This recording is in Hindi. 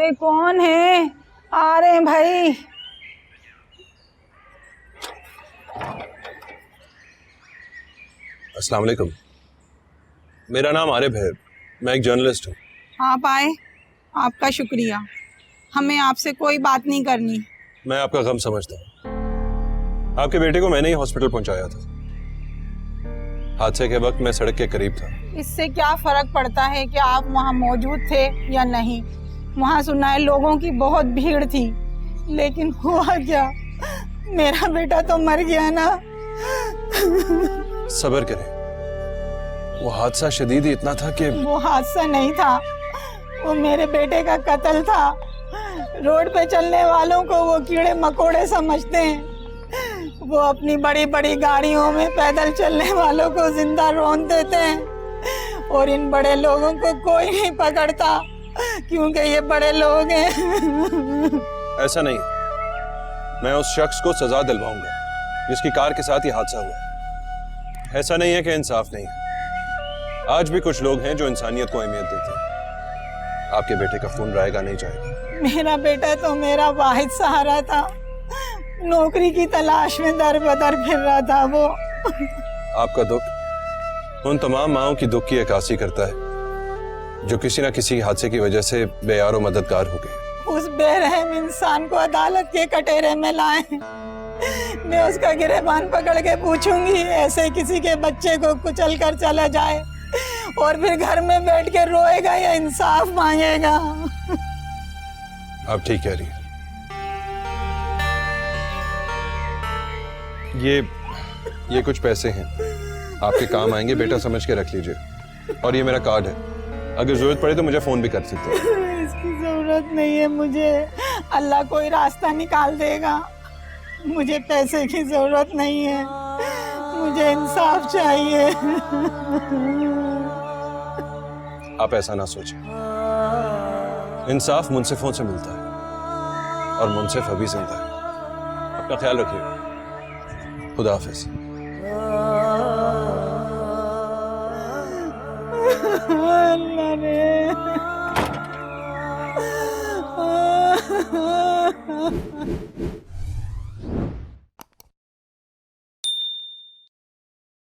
अरे कौन है? आ रहे हैं भाई। अस्सलाम वालेकुम। मेरा नाम आरिफ है, मैं एक जर्नलिस्ट हूँ। आप आए, आपका शुक्रिया। हमें आपसे कोई बात नहीं करनी। मैं आपका गम समझता हूँ। आपके बेटे को मैंने ही हॉस्पिटल पहुंचाया था। हादसे के वक्त मैं सड़क के करीब था। इससे क्या फर्क पड़ता है कि आप वहाँ मौजूद थे या नहीं? वहाँ सुना है लोगों की बहुत भीड़ थी, लेकिन हुआ क्या? मेरा बेटा तो मर गया ना। सब्र करें, वो हादसा शदीद ही इतना था कि वो हादसा नहीं था, वो मेरे बेटे का कत्ल था। रोड पे चलने वालों को वो कीड़े मकोड़े समझते हैं। वो अपनी बड़ी बड़ी गाड़ियों में पैदल चलने वालों को जिंदा रौंद देते हैं, और इन बड़े लोगों को कोई नहीं पकड़ता क्योंकि ये बड़े लोग हैं। ऐसा नहीं, मैं उस शख्स को सजा दिलवाऊंगा जिसकी कार के साथ ये हादसा हुआ। ऐसा नहीं है कि इंसाफ नहीं है। आज भी कुछ लोग हैं जो इंसानियत को अहमियत देते हैं। आपके बेटे का खून रायगा नहीं जाएगा। मेरा बेटा तो मेरा वाहिद सहारा था। नौकरी की तलाश में दर बदर फिर रहा था वो। आपका दुख उन तमाम माओं की दुख की अक्कासी करता है जो किसी न किसी हादसे की वजह से बेयारो मददगार हो गए। उस बेरहम इंसान को अदालत के कटोरे में लाएं। मैं उसका गिरेबान पकड़ के पूछूंगी, ऐसे किसी के बच्चे को कुचल कर चला जाए और फिर घर में बैठ के रोएगा या इंसाफ मांगेगा? आप ठीक कह रही हैं। ये कुछ पैसे हैं, आपके काम आएंगे, बेटा समझ के रख लीजिए। और ये मेरा कार्ड है, अगर जरूरत पड़े तो मुझे फोन भी कर सकते हैं। इसकी जरूरत नहीं है मुझे, अल्लाह कोई रास्ता निकाल देगा। मुझे पैसे की जरूरत नहीं है, मुझे इंसाफ चाहिए। आप ऐसा ना सोचें, इंसाफ मुंसिफों से मिलता है और मुंसिफ अभी जिंदा है। अपना ख्याल रखिए। खुदा हाफिज। अल्लाह रे।